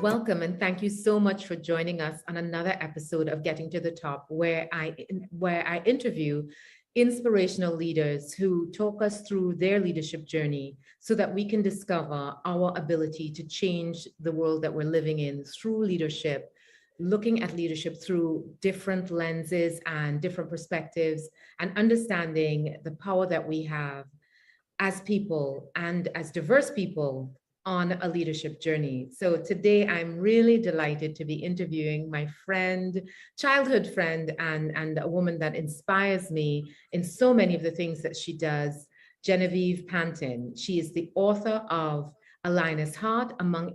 Welcome and thank you so much for joining us on another episode of Getting to the Top, where I interview inspirational leaders who talk us through their leadership journey so that we can discover our ability to change the world that we're living in through leadership, looking at leadership through different lenses and different perspectives, and understanding the power that we have as people and as diverse people on a leadership journey. So today I'm really delighted to be interviewing my friend, childhood friend, and a woman that inspires me in so many of the things that she does, Genevieve Pantin. She is the author of A Lioness Heart, among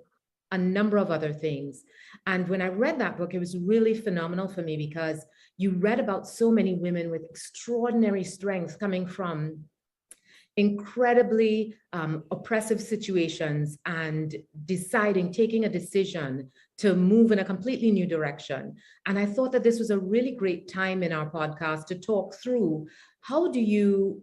a number of other things. And when I read that book, it was really phenomenal for me because you read about so many women with extraordinary strengths coming from incredibly oppressive situations and taking a decision to move in a completely new direction. And I thought that this was a really great time in our podcast to talk through how do you,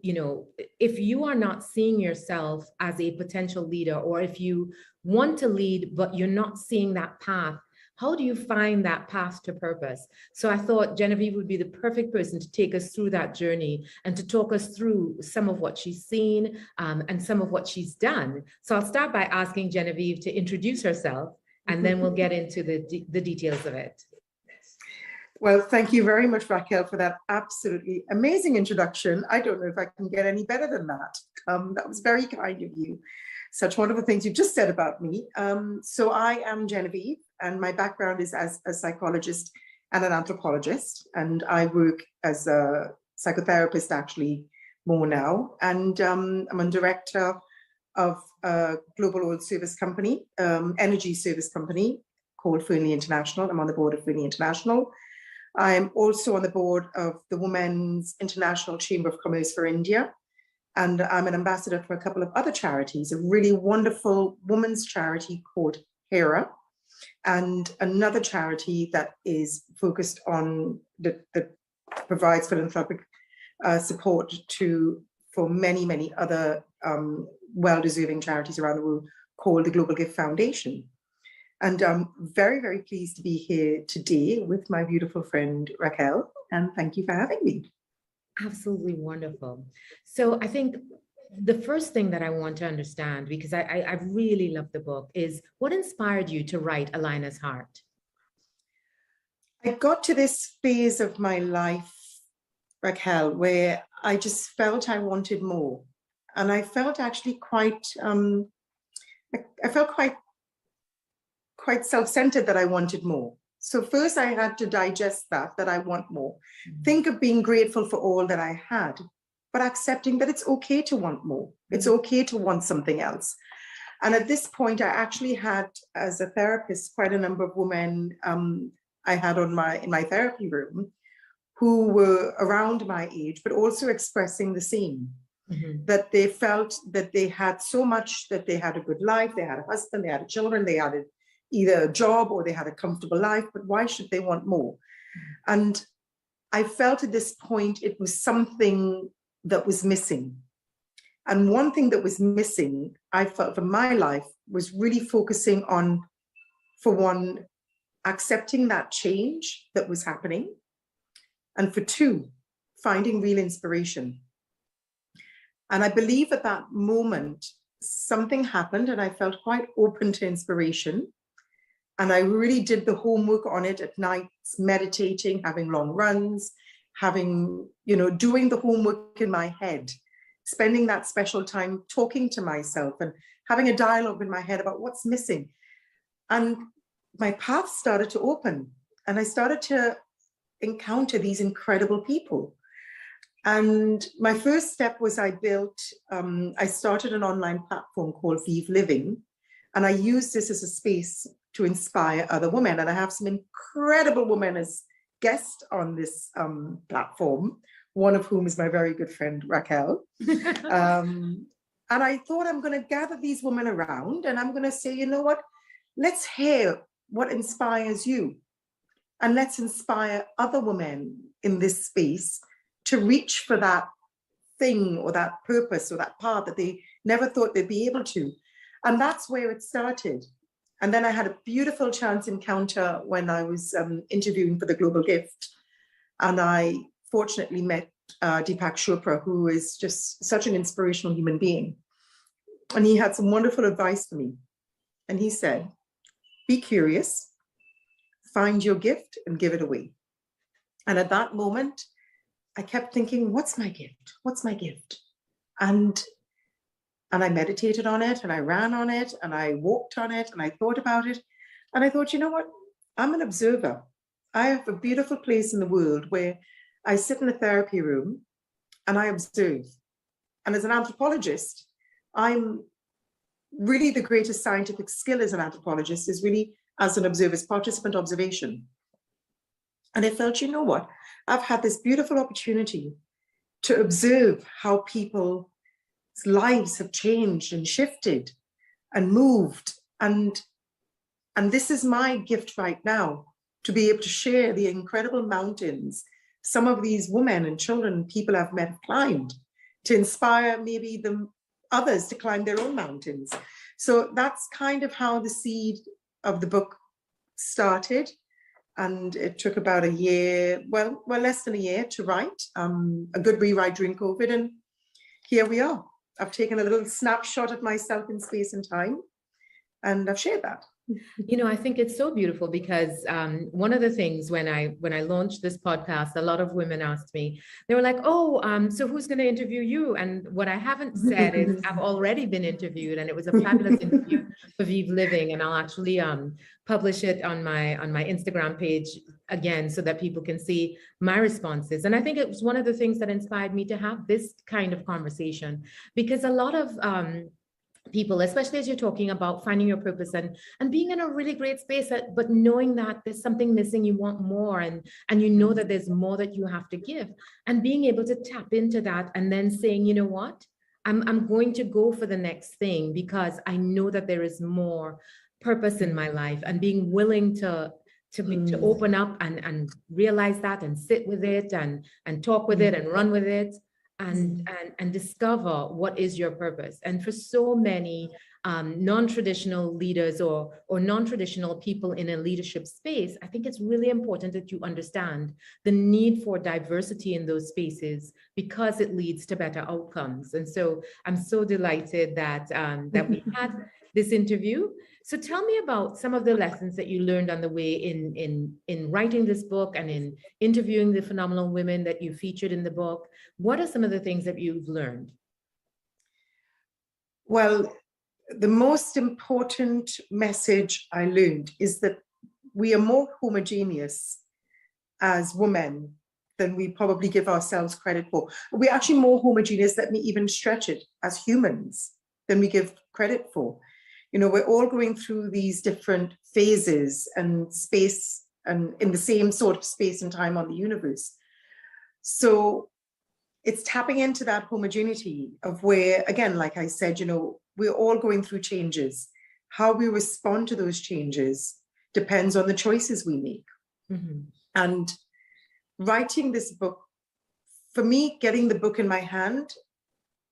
if you are not seeing yourself as a potential leader, or if you want to lead, but you're not seeing that path, how do you find that path to purpose? So I thought Genevieve would be the perfect person to take us through that journey and to talk us through some of what she's seen and some of what she's done. So I'll start by asking Genevieve to introduce herself, and then we'll get into the details of it. Well, thank you very much, Raquel, for that absolutely amazing introduction. I don't know if I can get any better than that. That was very kind of you. Such wonderful things you just said about me. So I am Genevieve, and my background is as a psychologist and an anthropologist. And I work as a psychotherapist actually more now. And I'm a director of a global oil service company, energy service company called Fernley International. I'm on the board of Fernley International. I'm also on the board of the Women's International Chamber of Commerce for India. And I'm an ambassador for a couple of other charities, a really wonderful women's charity called HERA, and another charity that is focused on, that provides philanthropic support for many, many other well-deserving charities around the world, called the Global Gift Foundation. And I'm very, very pleased to be here today with my beautiful friend Raquel, and thank you for having me. Absolutely wonderful. So I think the first thing that I want to understand, because I really love the book, is what inspired you to write A Lioness Heart? I got to this phase of my life, Raquel, where I just felt I wanted more. And I felt actually quite self-centered that I wanted more. So first I had to digest that I want more. Think of being grateful for all that I had, but accepting that it's okay to want more. It's okay to want something else. And at this point, I actually had, as a therapist, quite a number of women I had in my therapy room who were around my age, but also expressing the same. That they felt that they had so much, that they had a good life, they had a husband, they had children, they had either a job or they had a comfortable life, but why should they want more? And I felt at this point it was something that was missing. And one thing that was missing, I felt for my life, was really focusing on, for one, accepting that change that was happening. And for two, finding real inspiration. And I believe at that moment, something happened and I felt quite open to inspiration. And I really did the homework on it at nights, meditating, having long runs, doing the homework in my head, spending that special time talking to myself and having a dialogue in my head about what's missing. And my path started to open and I started to encounter these incredible people. And my first step was I started an online platform called Vive Living. And I used this as a space to inspire other women. And I have some incredible women as guests on this platform, one of whom is my very good friend, Raquel. And I thought I'm going to gather these women around and I'm going to say, you know what, let's hear what inspires you. And let's inspire other women in this space to reach for that thing or that purpose or that path that they never thought they'd be able to. And that's where it started. And then I had a beautiful chance encounter when I was interviewing for the Global Gift. And I fortunately met Deepak Chopra, who is just such an inspirational human being. And he had some wonderful advice for me. And he said, be curious, find your gift and give it away. And at that moment, I kept thinking, what's my gift? What's my gift? And I meditated on it, and I ran on it, and I walked on it, and I thought about it. And I thought, you know what? I'm an observer. I have a beautiful place in the world where I sit in a therapy room and I observe. And as an anthropologist, I'm really the greatest scientific skill as an anthropologist is really as an observer, as participant observation. And I felt, you know what? I've had this beautiful opportunity to observe how people's lives have changed and shifted and moved. And this is my gift right now, to be able to share the incredible mountains some of these women and children and people I've met have climbed, to inspire maybe the others to climb their own mountains. So that's kind of how the seed of the book started. And it took about a year, well, less than a year to write, a good rewrite during COVID. And here we are. I've taken a little snapshot of myself in space and time, and I've shared that. You know, I think it's so beautiful because one of the things when I launched this podcast, a lot of women asked me, they were like, oh, so who's going to interview you? And what I haven't said is I've already been interviewed, and it was a fabulous interview for Vive Living. And I'll actually publish it on my Instagram page again so that people can see my responses. And I think it was one of the things that inspired me to have this kind of conversation, because a lot of people, especially as you're talking about finding your purpose and being in a really great space, but knowing that there's something missing, you want more, and you know that there's more that you have to give, and being able to tap into that and then saying, you know what, I'm going to go for the next thing because I know that there is more purpose in my life, and being willing to open up and realize that and sit with it and talk with it and run with it. And discover what is your purpose. And for so many non-traditional leaders or non-traditional people in a leadership space, I think it's really important that you understand the need for diversity in those spaces, because it leads to better outcomes. And so I'm so delighted that we had this interview. So tell me about some of the lessons that you learned on the way in writing this book and in interviewing the phenomenal women that you featured in the book. What are some of the things that you've learned? Well, the most important message I learned is that we are more homogeneous as women than we probably give ourselves credit for. We're actually more homogeneous, let me even stretch it, as humans than we give credit for. You know, we're all going through these different phases and space, and in the same sort of space and time on the universe. So it's tapping into that homogeneity of where, again, like I said, you know, we're all going through changes. How we respond to those changes depends on the choices we make. Mm-hmm. And writing this book, for me, getting the book in my hand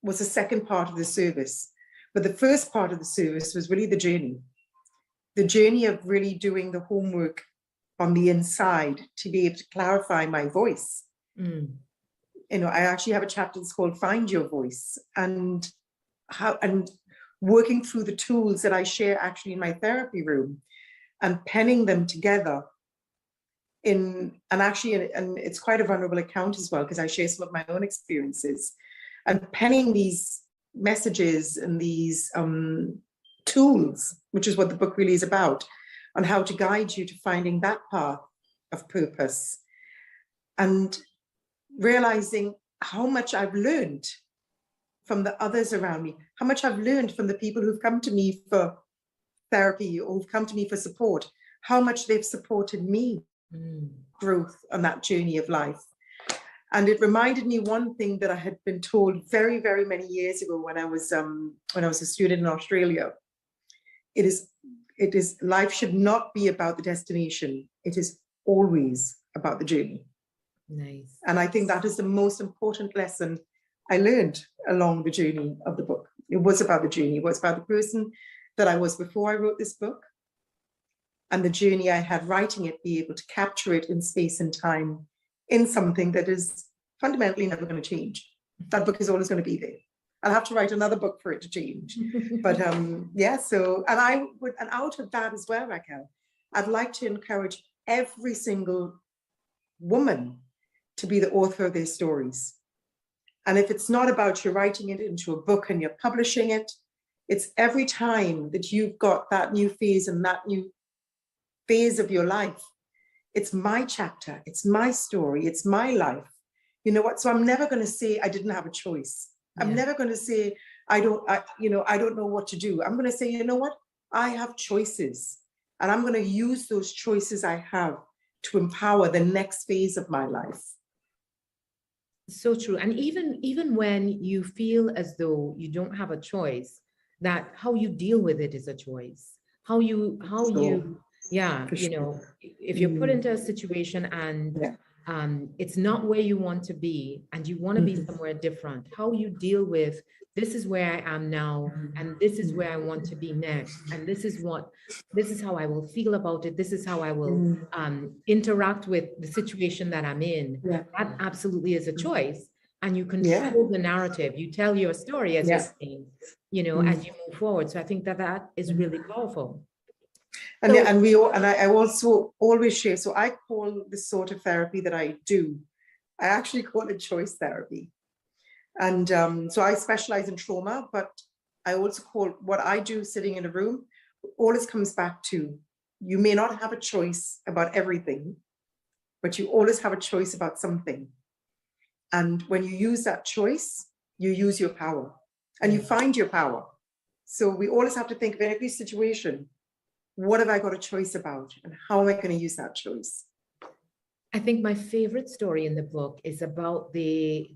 was the second part of the service. But the first part of the service was really the journey of really doing the homework on the inside to be able to clarify my voice. Mm. You know, I actually have a chapter that's called Find Your Voice, and working through the tools that I share actually in my therapy room and penning them together and it's quite a vulnerable account as well, because I share some of my own experiences, and penning these messages and these tools, which is what the book really is about, on how to guide you to finding that path of purpose, and realizing how much I've learned from the others around me, how much I've learned from the people who've come to me for therapy or who've come to me for support, how much they've supported me growth on that journey of life. And it reminded me one thing that I had been told very, very many years ago when I was a student in Australia. It is life should not be about the destination. It is always about the journey. Nice. And I think that is the most important lesson I learned along the journey of the book. It was about the journey. It was about the person that I was before I wrote this book. and the journey I had writing it, be able to capture it in space and time in something that is fundamentally never going to change. That book is always going to be there. I'll have to write another book for it to change. But yeah, so, and out of that as well, Raquel, I'd like to encourage every single woman to be the author of their stories. And if it's not about you writing it into a book and you're publishing it, it's every time that you've got that new phase and that new phase of your life. It's my chapter, it's my story, it's my life. You know what? So I'm never going to say I didn't have a choice. I'm never going to say I don't know what to do. I'm going to say, you know what? I have choices, and I'm going to use those choices I have to empower the next phase of my life. So true. And even when you feel as though you don't have a choice, that how you deal with it is a choice. If you're put into a situation and it's not where you want to be and you want to be somewhere different, how you deal with this is where I am now and this is where I want to be next, and this is how I will feel about it, this is how I will interact with the situation that I'm in. That absolutely is a choice, and you control the narrative. You tell your story as you're saying, as you move forward. So I think that is really powerful. And I also always share, so I call the sort of therapy that I do, I actually call it choice therapy. And so I specialize in trauma, but I also call what I do sitting in a room, always comes back to, you may not have a choice about everything, but you always have a choice about something. And when you use that choice, you use your power and you find your power. So we always have to think of every situation, what have I got a choice about and how am I going to use that choice? I think my favorite story in the book is about the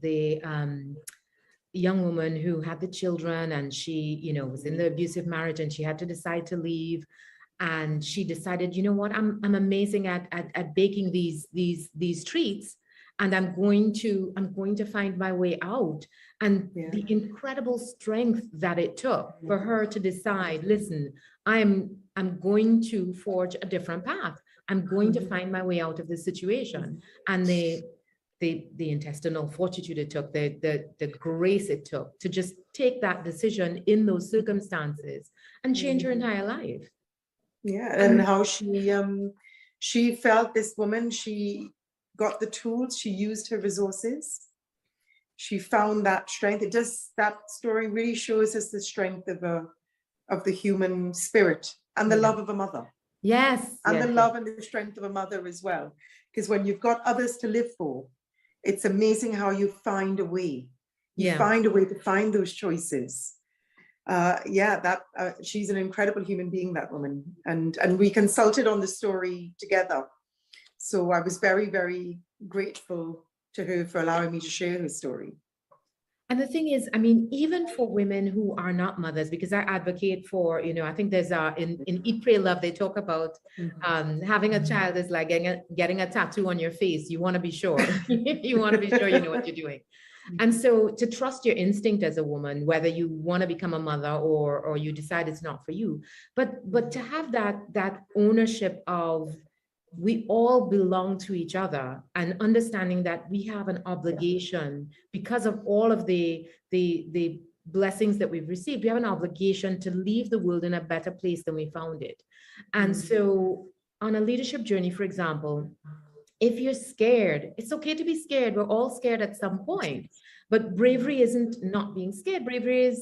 young woman who had the children, and she, was in the abusive marriage, and she had to decide to leave. And she decided, you know what, I'm amazing at baking these treats, and I'm going to find my way out. And the incredible strength that it took for her to decide, listen, I'm going to forge a different path. I'm going to find my way out of this situation. And the intestinal fortitude it took, the grace it took to just take that decision in those circumstances and change her entire life. Yeah, and how she felt, this woman, she got the tools, she used her resources, she found that strength. That story really shows us the strength of the human spirit and the love of a mother. Yes. And the love and the strength of a mother as well. Because when you've got others to live for, it's amazing how you find a way. You find a way to find those choices. She's an incredible human being, that woman. And we consulted on the story together. So I was very, very grateful to her for allowing me to share her story. And the thing is, I mean, even for women who are not mothers, because I advocate for, I think there's in Eat, Pray, Love, they talk about having a child is like getting a tattoo on your face. You want to be sure. You want to be sure you know what you're doing. And so to trust your instinct as a woman, whether you want to become a mother or you decide it's not for you, but to have that ownership of, we all belong to each other, and understanding that we have an obligation because of all of the blessings that we've received. We have an obligation to leave the world in a better place than we found it. And so on a leadership journey, for example, if you're scared, it's okay to be scared. We're all scared at some point, but bravery isn't not being scared. Bravery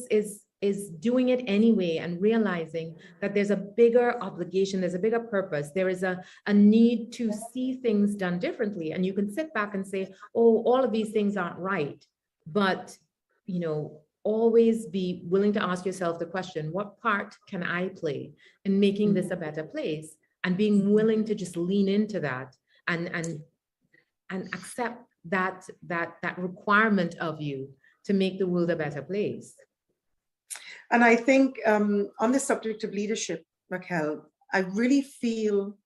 is doing it anyway and realizing that there's a bigger obligation, there's a bigger purpose, there is a need to see things done differently. And you can sit back and say, oh, all of these things aren't right. But, always be willing to ask yourself the question, what part can I play in making this a better place? And being willing to just lean into that and accept that requirement of you to make the world a better place. And I think on the subject of leadership, Raquel, I really feel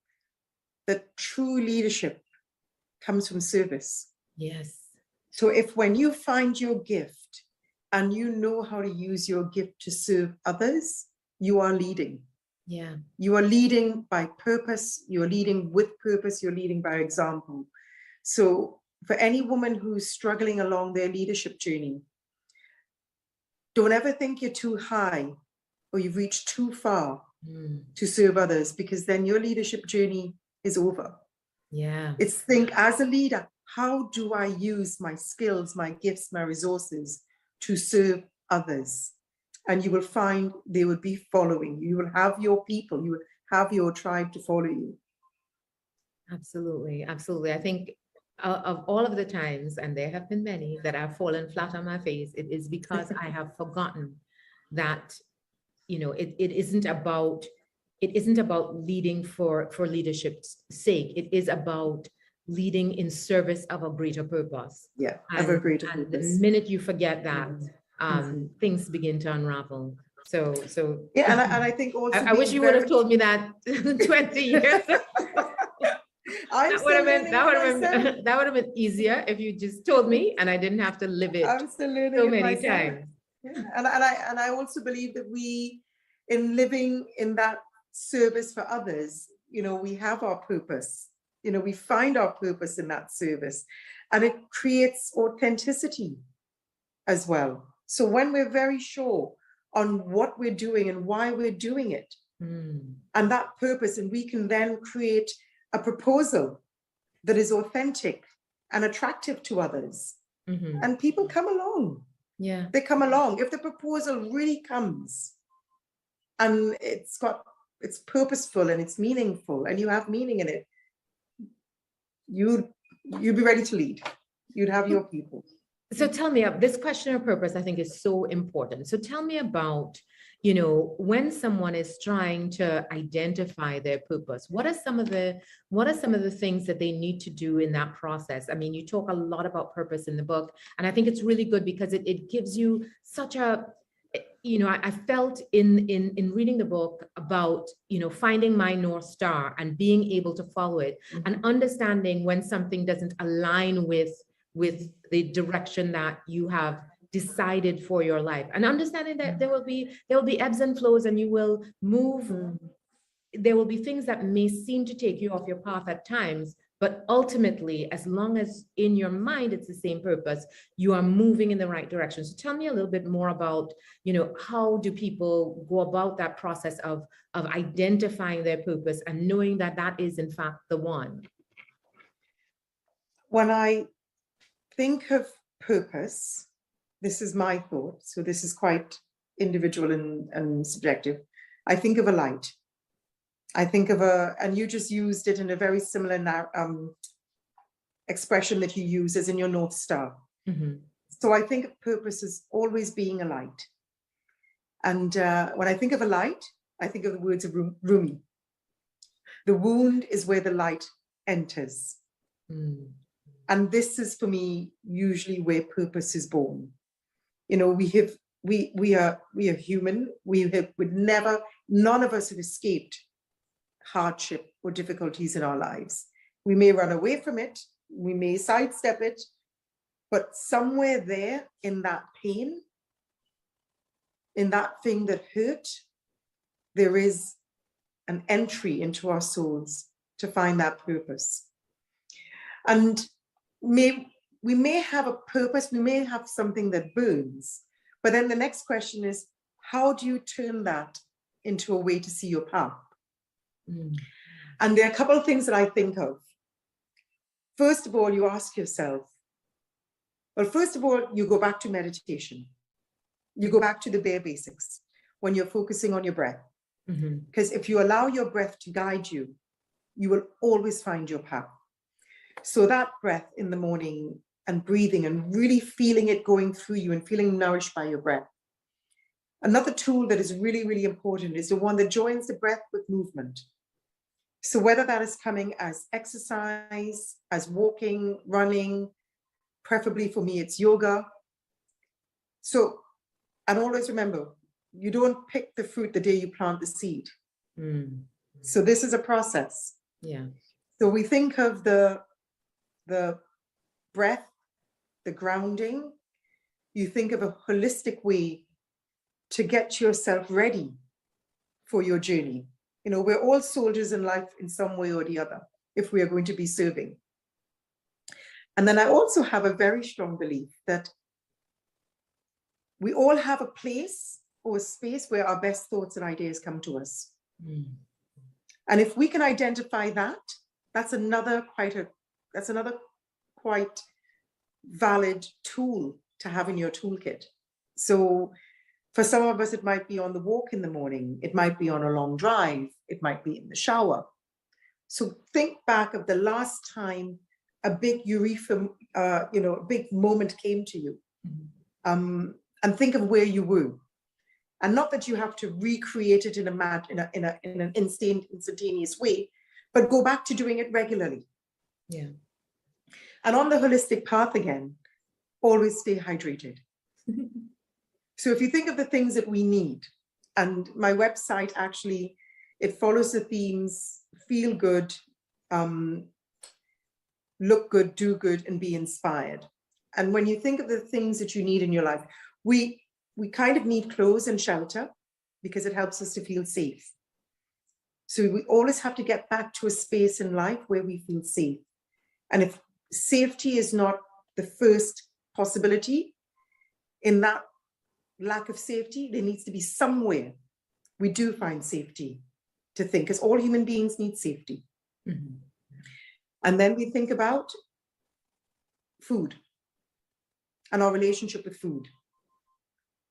that true leadership comes from service. Yes. So when you find your gift and you know how to use your gift to serve others, you are leading. Yeah. You are leading by purpose, you're leading with purpose, you're leading by example. So for any woman who's struggling along their leadership journey, don't ever think you're too high or you've reached too far to serve others, because then your leadership journey is over. Yeah. It's think, as a leader, how do I use my skills, my gifts, my resources to serve others? And you will find they will be following. You will have your people, you will have your tribe to follow you. Absolutely. Absolutely. I think of all of the times, and there have been many, that I've fallen flat on my face, it is because I have forgotten that, you know, it isn't about leading for leadership's sake. It is about leading in service of a greater purpose. Yeah, of a greater And the purpose. minute you forget that, things begin to unravel. So yeah, and I think also I wish you would have told me that 20 years ago. That would have been easier if you just told me and I didn't have to live it I'm still learning so it many myself. times. Yeah. And I also believe that we, in living in that service for others, you know, we have our purpose. You know, we find our purpose in that service, and it creates authenticity as well. So when we're very sure on what we're doing and why we're doing it, and that purpose, and we can then create a proposal that is authentic and attractive to others, and people come along. Yeah, they come along. If the proposal really comes and it's purposeful and it's meaningful and you have meaning in it, you'd be ready to lead. You'd have your people. So tell me, this question of purpose, I think, is so important. So tell me about, you know, when someone is trying to identify their purpose, what are some of the things that they need to do in that process? I mean, you talk a lot about purpose in the book, and I think it's really good because it gives you such a, you know, I felt in reading the book about, you know, finding my North Star and being able to follow it, and understanding when something doesn't align with the direction that you have decided for your life, and understanding that there will be ebbs and flows, and you will move. There will be things that may seem to take you off your path at times, but ultimately, as long as in your mind it's the same purpose, you are moving in the right direction. So tell me a little bit more about, you know, how do people go about that process of identifying their purpose and knowing that that is in fact the one? When I think of purpose, this is my thought, so this is quite individual and subjective. I think of a light. I think of and you just used it in a very similar expression that you use as in your North Star. So I think of purpose as always being a light. And when I think of a light, I think of the words of Rumi. The wound is where the light enters. And this is, for me, usually where purpose is born. You know, we are human. None of us have escaped hardship or difficulties in our lives. We may run away from it, we may sidestep it, but somewhere there in that pain, in that thing that hurt, there is an entry into our souls to find that purpose. And we may have a purpose, we may have something that burns, but then the next question is, how do you turn that into a way to see your path? And there are a couple of things that I think of. First of all, you ask yourself, well, first of all, you go back to meditation. You go back to the bare basics when you're focusing on your breath. Because if you allow your breath to guide you, you will always find your path. So that breath in the morning and breathing and really feeling it going through you and feeling nourished by your breath. Another tool that is really, really important is the one that joins the breath with movement. So whether that is coming as exercise, as walking, running, preferably for me, it's yoga. So, and always remember, you don't pick the fruit the day you plant the seed. So this is a process. Yeah. So we think of the breath, the grounding. You think of a holistic way to get yourself ready for your journey. You know, we're all soldiers in life in some way or the other, if we are going to be serving. And then I also have a very strong belief that we all have a place or a space where our best thoughts and ideas come to us. And if we can identify that, that's another quite valid tool to have in your toolkit. So for some of us, it might be on the walk in the morning. It might be on a long drive. It might be in the shower. So think back of the last time a big a big moment came to you. And think of where you were. And not that you have to recreate it in an instantaneous way, but go back to doing it regularly. Yeah. And on the holistic path again, always stay hydrated. So if you think of the things that we need, and my website actually, it follows the themes: feel good, look good, do good, and be inspired. And when you think of the things that you need in your life, we kind of need clothes and shelter because it helps us to feel safe. So we always have to get back to a space in life where we feel safe. And if safety is not the first possibility, in that lack of safety, there needs to be somewhere we do find safety to think, because all human beings need safety. Mm-hmm. And then we think about food and our relationship with food.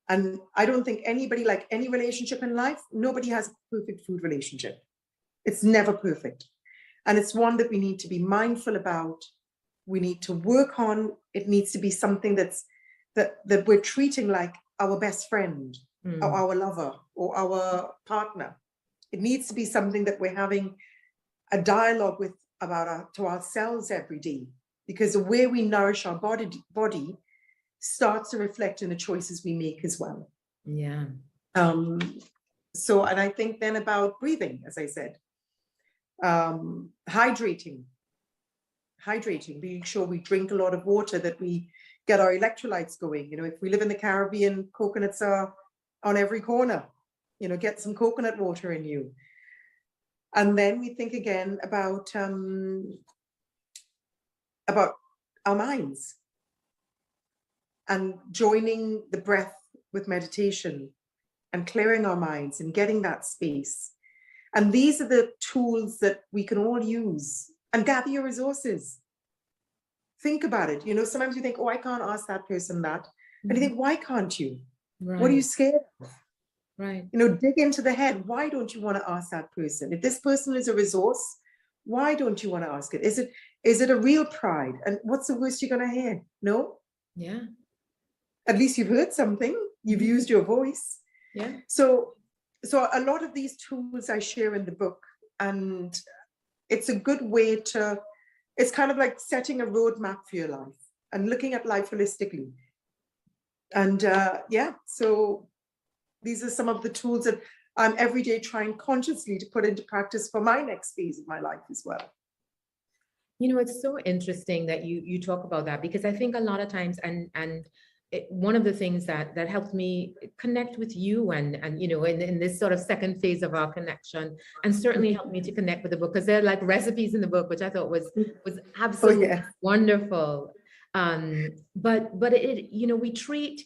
And I don't think anybody, like any relationship in life, nobody has a perfect food relationship. It's never perfect. And it's one that we need to be mindful about. We need to work on. It needs to be something that we're treating like our best friend or our lover or our partner. It needs to be something that we're having a dialogue with to ourselves every day, because the way we nourish our body starts to reflect in the choices we make as well. Yeah. So, and I think then about breathing, as I said, hydrating, being sure we drink a lot of water, that we get our electrolytes going. You know, if we live in the Caribbean, coconuts are on every corner. You know, get some coconut water in you. And then we think again about our minds and joining the breath with meditation and clearing our minds and getting that space. And these are the tools that we can all use. And gather your resources. Think about it. You know, sometimes you think, oh, I can't ask that person that. And you think, why can't you? Right. What are you scared of? Right. You know, dig into the head. Why don't you want to ask that person? If this person is a resource, why don't you want to ask it? Is it a real pride? And what's the worst you're going to hear? No? Yeah. At least you've heard something. You've used your voice. Yeah. So a lot of these tools I share in the book, and it's a good way to, it's kind of like setting a roadmap for your life and looking at life holistically. And so these are some of the tools that I'm every day trying consciously to put into practice for my next phase of my life as well. You know, it's so interesting that you talk about that, because I think a lot of times, one of the things that helped me connect with you and you know, in this sort of second phase of our connection, and certainly helped me to connect with the book, because there are like recipes in the book, which I thought was absolutely wonderful. But it, you know, we treat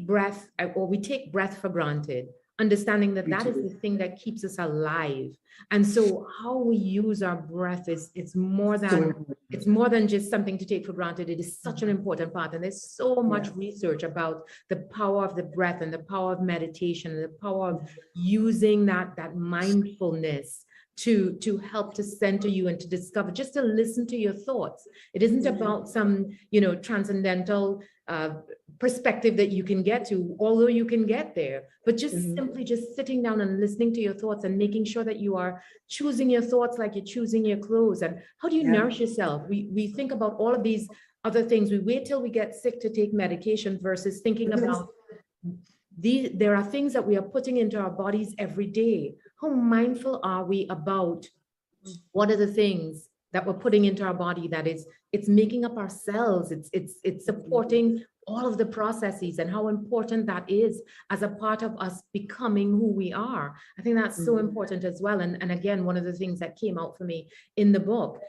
breath, or we take breath for granted, understanding that that is the thing that keeps us alive. And so how we use our breath it's more than just something to take for granted. It is such an important part. And there's so much research about the power of the breath and the power of meditation and the power of using that mindfulness to help to center you and to discover, just to listen to your thoughts. It isn't about some, you know, transcendental perspective that you can get to, although you can get there, but just simply just sitting down and listening to your thoughts and making sure that you are choosing your thoughts like you're choosing your clothes. And how do you nourish yourself? We think about all of these other things. We wait till we get sick to take medication versus thinking about there are things that we are putting into our bodies every day. How mindful are we about what are the things that we're putting into our body that it's making up our cells, it's supporting all of the processes and how important that is as a part of us becoming who we are. I think that's so important as well. And again, one of the things that came out for me in the book,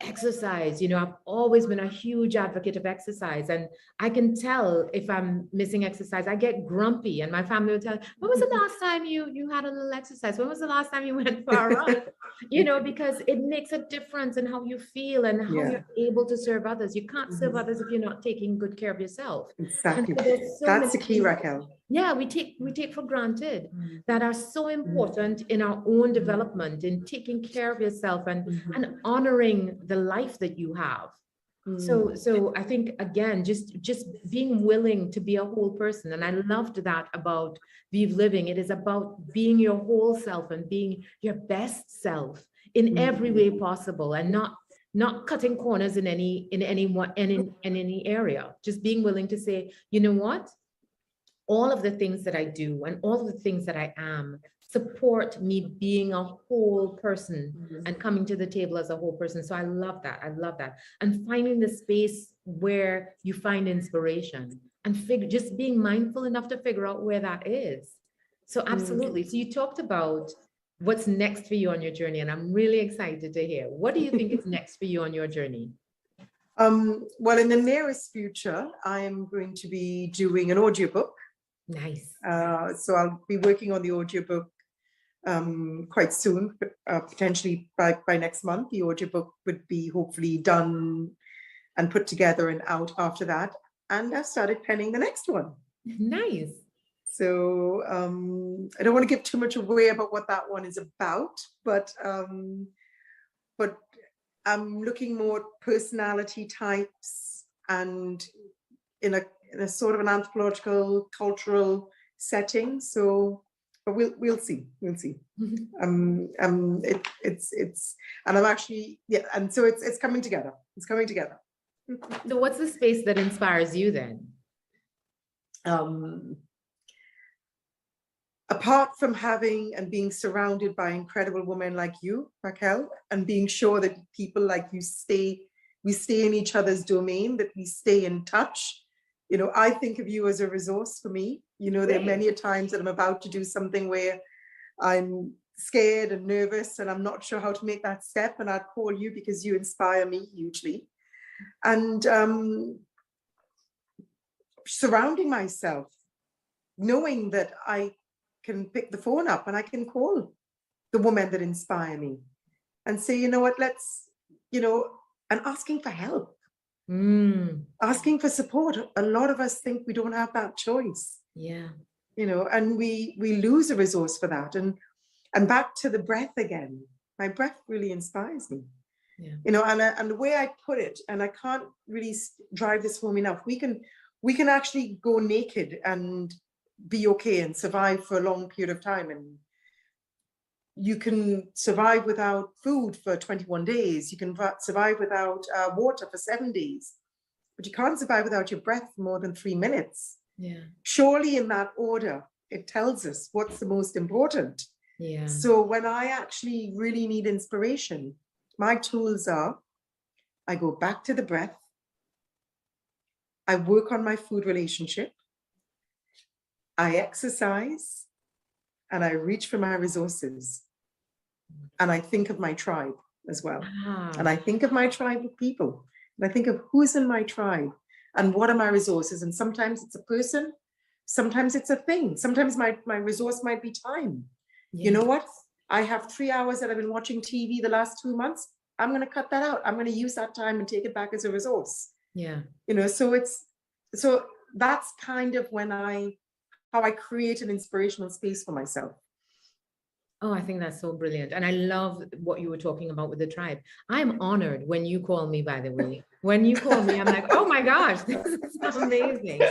exercise. You know, I've always been a huge advocate of exercise, and I can tell if I'm missing exercise. I get grumpy, and my family will tell, when was the last time you had a little exercise? When was the last time you went for a run? You know, because it makes a difference in how you feel and how you're able to serve others. You can't serve others if you're not taking good care of yourself. Exactly. And so That's the key, Raquel. Yeah, we take for granted that are so important in our own development, in taking care of yourself and honoring the life that you have. So I think, again, just being willing to be a whole person. And I loved that about Vive Living. It is about being your whole self and being your best self in every way possible, and not cutting corners in any area. Just being willing to say, you know what? All of the things that I do and all of the things that I am support me being a whole person and coming to the table as a whole person. So I love that. I love that. And finding the space where you find inspiration and just being mindful enough to figure out where that is. So absolutely. So you talked about what's next for you on your journey, and I'm really excited to hear. What do you think is next for you on your journey? Well, in the nearest future, I'm going to be doing an audiobook. Nice. So I'll be working on the audiobook quite soon, potentially by next month. The audiobook would be hopefully done and put together and out after that. And I've started penning the next one. Nice. So I don't want to give too much away about what that one is about, but I'm looking more at personality types and in a sort of an anthropological, cultural setting. So, but we'll see. It's and I'm actually, and so it's coming together. It's coming together. So what's the space that inspires you then? Apart from having and being surrounded by incredible women like you, Raquel, and being sure that people like you we stay in each other's domain, that we stay in touch. You know, I think of you as a resource for me. You know, there are many a times that I'm about to do something where I'm scared and nervous and I'm not sure how to make that step, and I'd call you because you inspire me hugely. And surrounding myself, knowing that I can pick the phone up and I can call the women that inspire me and say, you know what, let's, you know, and asking for help. Asking for support. A lot of us think we don't have that choice. Yeah. You know, and we lose a resource for that. And back to the breath again. My breath really inspires me. Yeah. You know, and the way I put it, and I can't really drive this home enough, we can actually go naked and be okay and survive for a long period of time. And you can survive without food for 21 days. You can survive without water for 7 days, but you can't survive without your breath for more than 3 minutes. Yeah. Surely in that order, it tells us what's the most important. Yeah. So when I actually really need inspiration, my tools are, I go back to the breath. I work on my food relationship. I exercise. And I reach for my resources. And I think of my tribe as well. And I think of my tribe of people. And I think of who's in my tribe and what are my resources. And sometimes it's a person. Sometimes it's a thing. Sometimes my resource might be time. Yeah. You know what? I have 3 hours that I've been watching TV the last 2 months. I'm going to cut that out. I'm going to use that time and take it back as a resource. Yeah. You know, so that's kind of how I create an inspirational space for myself. Oh, I think that's so brilliant. And I love what you were talking about with the tribe. I'm honored when you call me, by the way. When you call me, I'm like, oh my gosh, this is amazing.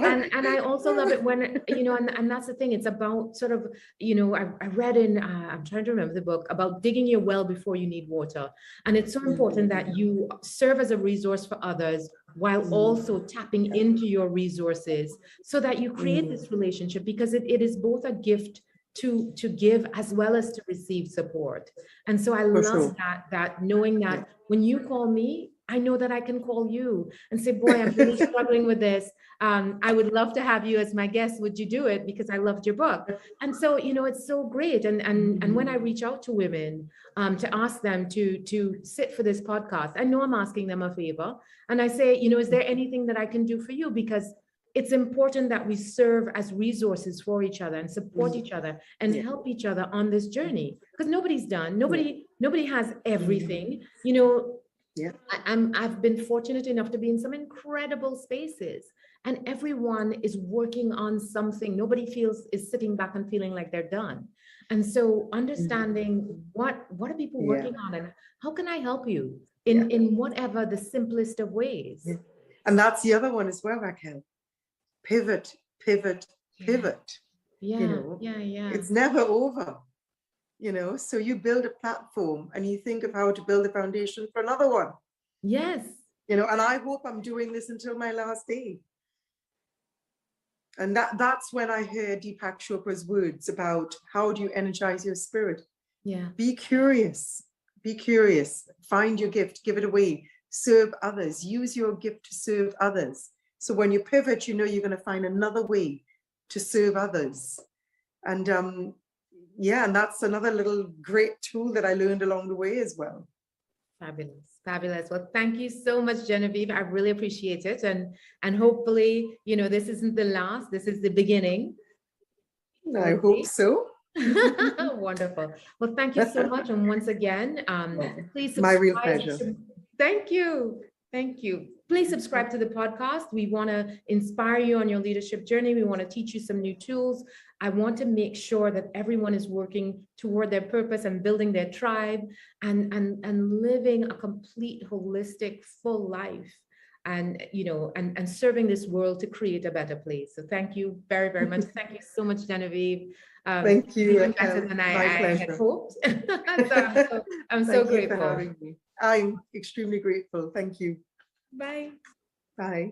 And I also love it when, you know, and that's the thing. It's about sort of, you know, I read in, I'm trying to remember the book about digging your well before you need water. And it's so important that you serve as a resource for others while also tapping into your resources so that you create this relationship, because it is both a gift to give as well as to receive support. And so I love that knowing that when you call me, I know that I can call you and say, boy, I'm really struggling with this. I would love to have you as my guest. Would you do it? Because I loved your book. And so, it's so great. And when I reach out to women to ask them to sit for this podcast, I know I'm asking them a favor. And I say, is there anything that I can do for you? Because it's important that we serve as resources for each other and support each other and help each other on this journey. Because nobody's done. Nobody has everything. I've been fortunate enough to be in some incredible spaces, and everyone is working on something. Nobody is sitting back and feeling like they're done. And so understanding what are people working on, and how can I help you in whatever the simplest of ways. And that's the other one as well, Raquel. Pivot. It's never over. So you build a platform and you think of how to build a foundation for another one. Yes. And I hope I'm doing this until my last day. And that's when I heard Deepak Chopra's words about how do you energize your spirit? Yeah. Be curious. Find your gift, give it away, serve others, use your gift to serve others. So when you pivot, you're going to find another way to serve others. And and that's another little great tool that I learned along the way as well. Fabulous. Well, thank you so much, Genevieve. I really appreciate it. And hopefully, this isn't the last, this is the beginning. I hope so. Wonderful. Well, thank you so much. And once again, please subscribe. My real pleasure. Thank you. Please subscribe to the podcast. We want to inspire you on your leadership journey. We want to teach you some new tools. I want to make sure that everyone is working toward their purpose and building their tribe and living a complete, holistic, full life, and serving this world to create a better place. So thank you very, very much. Thank you so much, Genevieve. Thank you. Even better than I had hoped. So I'm so grateful. For having me. I'm extremely grateful. Thank you. Bye. Bye.